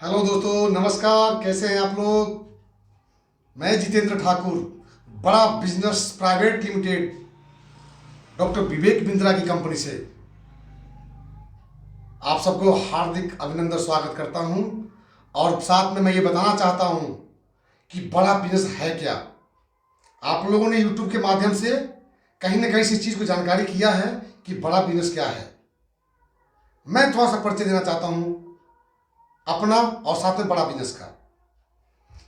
Hello दोस्तों, नमस्कार। कैसे हैं आप लोग। मैं जितेंद्र ठाकुर, बड़ा business private limited doctor Vivek Bindra की कंपनी से आप सबको हार्दिक अभिनंदन स्वागत करता हूं। और साथ में मैं ये बताना चाहता हूं कि बड़ा बिजनेस है क्या। आप लोगों ने यूट्यूब के माध्यम से कहीं ना कहीं से इस चीज़ को जानकारी किया है कि बड़ा बिजनेस क्या है। मैं थोड़ा सा परिचय देना चाहता हूं अपना और साथ में बड़ा बिजनेस का।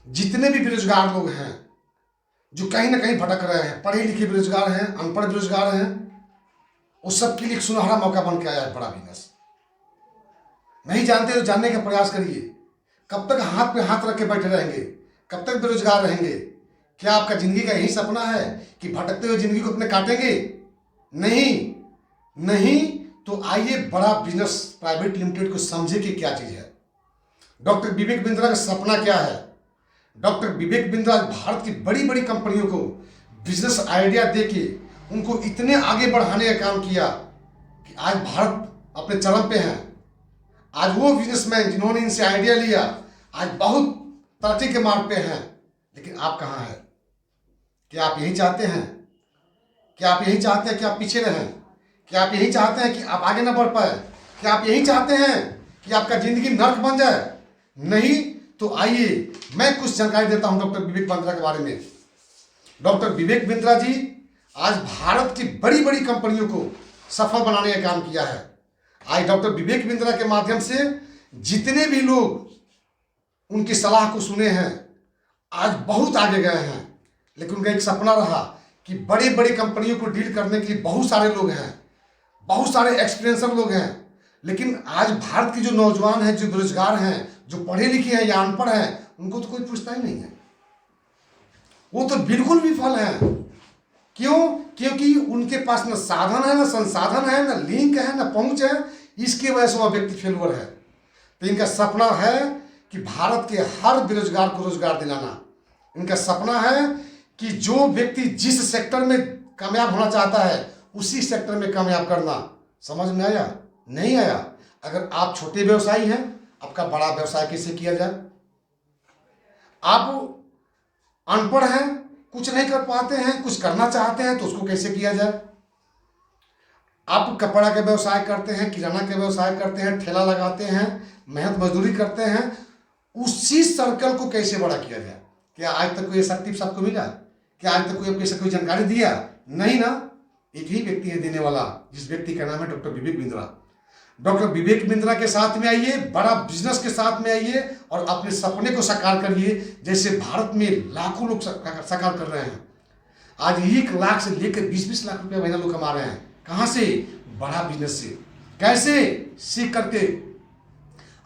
जितने भी बेरोजगार लोग हैं जो कहीं ना कहीं भटक रहे हैं, पढ़े लिखे बेरोजगार हैं, अनपढ़ बेरोजगार हैं, उस सब के लिए एक सुनहरा मौका बन के आया है बड़ा बिजनेस। नहीं जानते तो जानने का प्रयास करिए। कब तक हाथ पे हाथ रख के बैठे रहेंगे, कब तक बेरोजगार रहेंगे। क्या आपका जिंदगी का यही सपना है कि भटकते हुए जिंदगी को अपने काटेंगे? नहीं नहीं, तो आइए बड़ा बिजनेस प्राइवेट लिमिटेड को समझे कि क्या चीज है। डॉक्टर विवेक बिंद्रा का सपना क्या है। डॉक्टर विवेक बिंद्रा भारत की बड़ी बड़ी कंपनियों को बिजनेस आइडिया देके उनको इतने आगे बढ़ाने का काम किया कि आज भारत अपने चरम पे है। आज वो बिजनेसमैन जिन्होंने इनसे आइडिया लिया आज बहुत तरक्की के मार्ग पे हैं। लेकिन आप कहाँ हैं? क्या आप यही चाहते हैं? क्या आप यही चाहते हैं कि आप पीछे रहें? क्या आप यही चाहते हैं कि आप आगे ना बढ़ पाए? क्या आप यही चाहते हैं कि आपका जिंदगी नर्क बन जाए? नहीं, तो आइए मैं कुछ जानकारी देता हूं डॉक्टर विवेक बिंद्रा के बारे में। डॉक्टर विवेक बिंद्रा जी आज भारत की बड़ी बड़ी कंपनियों को सफल बनाने का काम किया है। आज डॉक्टर विवेक बिंद्रा के माध्यम से जितने भी लोग उनकी सलाह को सुने हैं आज बहुत आगे गए हैं। लेकिन उनका एक सपना रहा कि बड़ी बड़ी कंपनियों को डील करने के लिए बहुत सारे लोग हैं, बहुत सारे एक्सपीरियंसर लोग हैं। लेकिन आज भारत के जो नौजवान हैं, जो बेरोजगार हैं, जो पढ़े लिखे हैं या अनपढ़ हैं, उनको तो कोई पूछता ही नहीं है। वो तो बिल्कुल विफल हैं। क्यों? क्योंकि उनके पास न साधन है, न संसाधन है, न लिंक है, न पहुंच है। इसकी वजह से वह व्यक्ति फेलुअर है। तो इनका सपना है कि भारत के हर बेरोजगार को रोजगार दिलाना। इनका सपना है कि जो व्यक्ति जिस सेक्टर में कामयाब होना चाहता है उसी सेक्टर में कामयाब करना। समझ में आया? नहीं आया? अगर आप छोटे व्यवसायी हैं, आपका बड़ा व्यवसाय कैसे किया जाए? आप अनपढ़ हैं, कुछ नहीं कर पाते हैं, कुछ करना चाहते हैं तो उसको कैसे किया जाए? आप कपड़ा का व्यवसाय करते हैं, किराना का व्यवसाय करते हैं, ठेला लगाते हैं, मेहनत मजदूरी करते हैं, उसी सर्कल को कैसे बड़ा किया जाए? क्या आज तक कोई ऐसा टिप्स आपको मिला? क्या आज तक कोई ऐसा कोई जानकारी दिया? नहीं ना। एक ही व्यक्ति है देने वाला, जिस व्यक्ति का नाम है डॉक्टर विवेक बिंद्रा। डॉक्टर विवेक बिंद्रा के साथ में आइए, बड़ा बिजनेस के साथ में आइए और अपने सपने को साकार करिए। जैसे भारत में लाखों लोग साकार कर रहे हैं। आज 1 लाख से लेकर 20-20 लाख रुपया महीना लोग कमा रहे हैं। कहां से? बड़ा बिजनेस से। कैसे? सीख करके।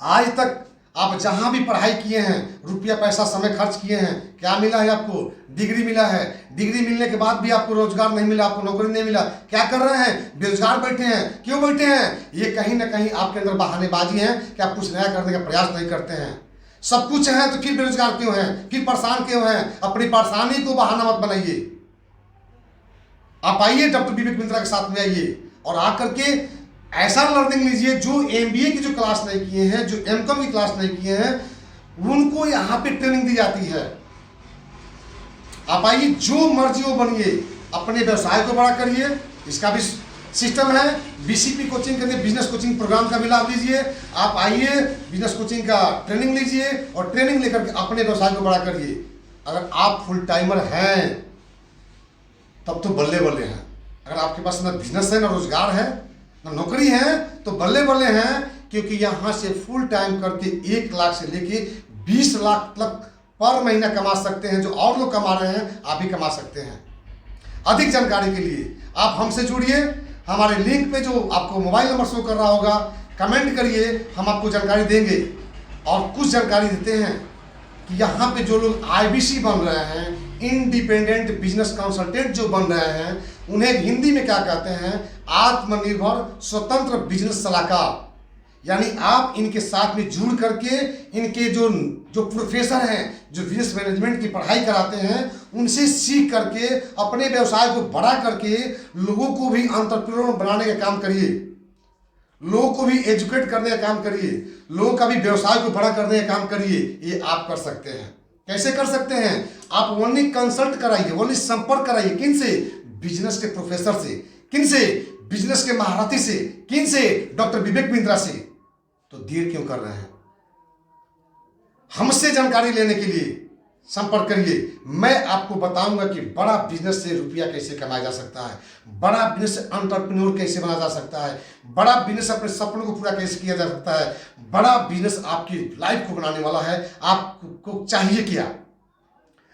आज तक आप जहां भी पढ़ाई किए हैं, रुपया पैसा समय खर्च किए हैं, क्या मिला है आपको? डिग्री मिला है। डिग्री मिलने के बाद भी आपको रोजगार नहीं मिला, आपको नौकरी नहीं मिला। क्या कर रहे हैं? बेरोजगार बैठे हैं। क्यों बैठे हैं? ये कहीं ना कहीं आपके अंदर बहानेबाजी है कि आप कुछ नया करने का प्रयास नहीं करते हैं। सब कुछ है तो फिर बेरोजगार क्यों हैं? फिर परेशान क्यों हैं? अपनी परेशानी को बहाना मत बनाइए। आप आइए, डॉक्टर विवेक बिंद्रा के साथ में आइए और आकर के ऐसा लर्निंग लीजिए। जो MBA की जो क्लास नहीं किए हैं, जो MCOM की क्लास नहीं किए हैं, उनको यहाँ पे ट्रेनिंग दी जाती है। आप आइए, जो मर्जी वो बनिए, अपने व्यवसाय को बड़ा करिए। इसका भी सिस्टम है। BCP कोचिंग के लिए बिजनेस कोचिंग प्रोग्राम का भी लाभ लीजिए। आप आइए, बिजनेस कोचिंग का ट्रेनिंग लीजिए और ट्रेनिंग लेकर के अपने व्यवसाय को बड़ा करिए। अगर आप फुल टाइमर हैं तब तो बल्ले बल्ले हैं। अगर आपके पास ना बिजनेस है, ना रोजगार है, ना नौकरी है, तो बल्ले बल्ले हैं। क्योंकि यहां से फुल टाइम करके 1 लाख से लेके 20 लाख तक पर महीना कमा सकते हैं। जो और लोग कमा रहे हैं आप भी कमा सकते हैं। अधिक जानकारी के लिए आप हमसे जुड़िए। हमारे लिंक पे जो आपको मोबाइल नंबर शो कर रहा होगा, कमेंट करिए, हम आपको जानकारी देंगे। और कुछ जानकारी देते हैं कि यहाँ पे जो लोग IBC बन रहे हैं, इंडिपेंडेंट बिजनेस कंसल्टेंट जो बन रहे हैं, उन्हें हिंदी में क्या कहते हैं? आत्मनिर्भर स्वतंत्र बिजनेस सलाहकार। यानी आप इनके साथ में जुड़ करके इनके जो प्रोफेसर हैं, जो बिजनेस मैनेजमेंट की पढ़ाई कराते हैं, उनसे सीख करके अपने व्यवसाय को बड़ा करके लोगों को भी एंटरप्रेन्योर बनाने का काम करिए। लोगों को भी एजुकेट करने का काम करिए, लोगों का भी व्यवसाय को बड़ा करने का काम करिए। ये आप कर सकते हैं। कैसे कर सकते हैं? आप ओनली कंसल्ट कराइए, ओनली संपर्क कराइए। किन से? बिजनेस के प्रोफेसर से। किन से? बिजनेस के महारथी से। किन से? डॉक्टर विवेक बिंद्रा से। तो देर क्यों कर रहे हैं? हमसे जानकारी लेने के लिए संपर्क करिए। मैं आपको बताऊंगा कि बड़ा बिजनेस से रुपया कैसे कमाया जा सकता है, बड़ा बिजनेस एंटरप्रेन्योर कैसे बना जा सकता है, बड़ा बिजनेस अपने सपनों को पूरा कैसे किया जा सकता है, बड़ा बिजनेस आपकी लाइफ को बनाने वाला है। आपको चाहिए क्या?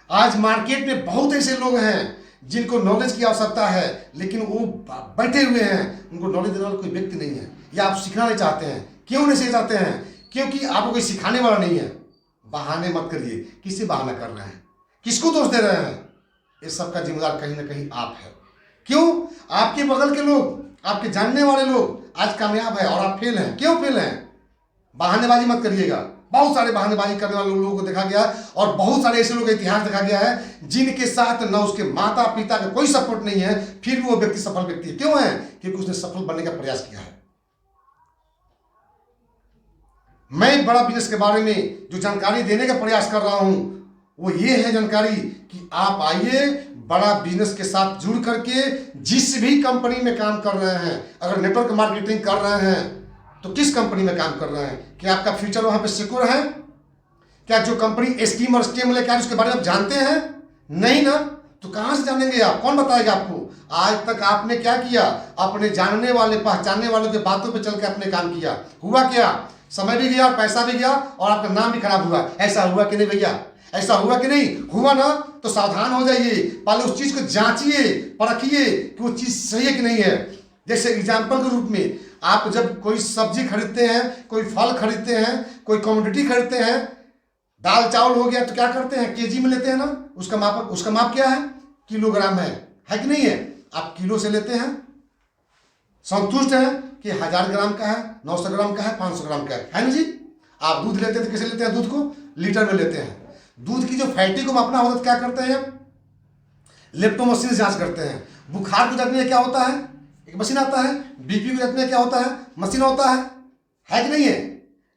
आज मार्केट में बहुत ऐसे लोग हैं जिनको नॉलेज की आवश्यकता है, लेकिन वो बैठे हुए हैं, उनको नॉलेज देने वाला कोई व्यक्ति नहीं है, या आप सीखना नहीं चाहते हैं। क्यों नहीं सीख चाहते हैं? क्योंकि आपको कोई सिखाने वाला नहीं है। बहाने मत करिए। किससे बहाना कर रहे हैं? किसको दोष दे रहे हैं? इस सब का जिम्मेदार कहीं ना कहीं आप है। क्यों? आपके बगल के लोग, आपके जानने वाले लोग आज कामयाब है और आप फेल हैं। क्यों फेल हैं? बहानेबाजी मत करिएगा। बहुत सारे बहानेबाजी करने वाले लोगों को देखा गया, और बहुत सारे ऐसे लोगों का इतिहास देखा गया है जिनके साथ न उसके माता पिता का कोई सपोर्ट नहीं है, फिर वो व्यक्ति सफल व्यक्ति है। क्यों है? क्योंकि उसने सफल बनने का प्रयास किया है। मैं बड़ा बिजनेस के बारे में जो जानकारी देने का प्रयास कर रहा हूं वो ये है जानकारी कि आप आइए, बड़ा बिजनेस के साथ जुड़ करके जिस भी कंपनी में काम कर रहे हैं, अगर नेटवर्क मार्केटिंग कर रहे हैं तो किस कंपनी में काम कर रहे हैं, क्या आपका फ्यूचर वहां पे सिक्योर है? क्या जो कंपनी स्कीम और स्कीम लेकर उसके बारे में आप जानते हैं? नहीं ना। तो कहां से जानेंगे आप? कौन बताएगा आपको? आज तक आपने क्या किया? अपने जानने वाले पहचानने वालों के बातों पे चल के आपने काम किया। हुआ क्या? समय भी गया, पैसा भी गया, और आपका नाम भी खराब हुआ। ऐसा हुआ कि नहीं भैया? ऐसा हुआ कि नहीं? हुआ ना? तो सावधान हो जाइए। पहले उस चीज को जांचिए, परखिए कि वो चीज सही है कि नहीं है। जैसे एग्जाम्पल के रूप में, आप जब कोई सब्जी खरीदते हैं, कोई फल खरीदते हैं, कोई कमोडिटी खरीदते हैं, दाल चावल हो गया, तो क्या करते हैं? केजी में लेते हैं ना। उसका माप क्या है? किलोग्राम है कि नहीं है? आप किलो से लेते हैं, संतुष्ट है कि 1000 ग्राम का है, 900 ग्राम का है, 500 ग्राम का है ना जी? आप दूध लेते हैं तो कैसे लेते हैं? दूध को लीटर में लेते हैं। दूध की जो फैटी को मापना होता है तो क्या करते हैं? लेप्टो मशीन से जांच करते हैं। बुखार को जांचने क्या होता है? एक मशीन आता है। बीपी को जांचने क्या होता है? मशीन होता है कि नहीं है?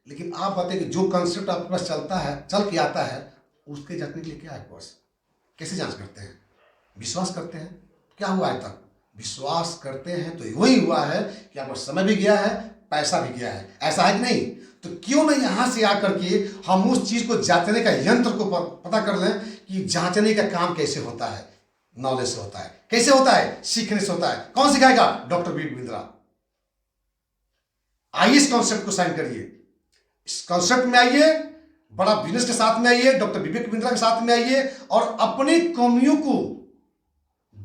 लेकिन आप बताइए कि जो कंसेप्ट आपके पास चलता है, चल के आता है, उसके जांचने के लिए क्या है आपके पास? कैसे जांच करते हैं? विश्वास करते हैं। क्या हुआ है तक? विश्वास करते हैं तो वही हुआ है कि आपका समय भी गया है, पैसा भी गया है। ऐसा है कि नहीं? तो क्यों नहीं यहां से आकर के हम उस चीज को जांचने का यंत्र को पता कर लें कि जांचने का काम कैसे होता है। नॉलेज से होता है। कैसे होता है? सीखने से होता है। कौन सिखाएगा? डॉक्टर विवेक बिंद्रा। आइए इस कॉन्सेप्ट को साइन करिए, इस कॉन्सेप्ट में आइए, बड़ा बिजनेस के साथ में आइए, डॉक्टर विवेक बिंद्रा के साथ में आइए, और अपनी कमियों को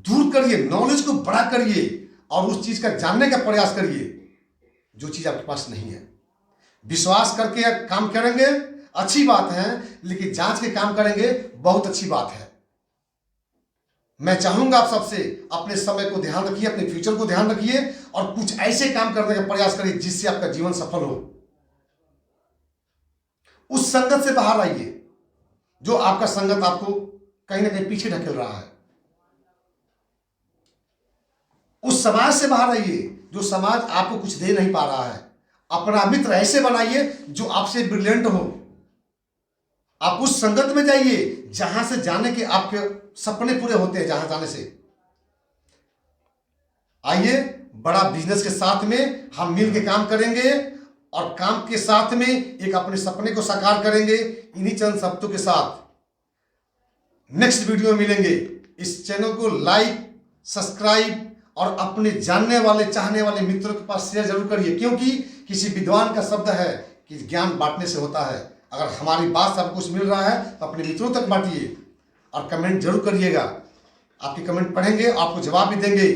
दूर करिए, नॉलेज को बड़ा करिए, और उस चीज का जानने का प्रयास करिए जो चीज आपके पास नहीं है। विश्वास करके काम करेंगे, अच्छी बात है, लेकिन जांच के काम करेंगे, बहुत अच्छी बात है। मैं चाहूंगा आप सबसे अपने समय को ध्यान रखिए, अपने फ्यूचर को ध्यान रखिए, और कुछ ऐसे काम करने का प्रयास करिए जिससे आपका जीवन सफल हो। उस संगत से बाहर आइए जो आपका संगत आपको कहीं ना कहीं पीछे ढकेल रहा है। उस समाज से बाहर आइए जो समाज आपको कुछ दे नहीं पा रहा है। अपना मित्र ऐसे बनाइए जो आपसे ब्रिलियंट हो। आप उस संगत में जाइए जहां से जाने के आपके सपने पूरे होते हैं। जहां जाने से आइए, बड़ा बिजनेस के साथ में हम मिल के काम करेंगे, और काम के साथ में एक अपने सपने को साकार करेंगे। इन्हीं चंद शब्दों के साथ नेक्स्ट वीडियो में मिलेंगे। इस चैनल को लाइक, सब्सक्राइब और अपने जानने वाले, चाहने वाले मित्रों के पास शेयर जरूर करिए, क्योंकि किसी विद्वान का शब्द है कि ज्ञान बांटने से होता है। अगर हमारी बात से आपको कुछ मिल रहा है तो अपने मित्रों तक बांटिए, और कमेंट जरूर करिएगा। आपके कमेंट पढ़ेंगे, आपको जवाब भी देंगे।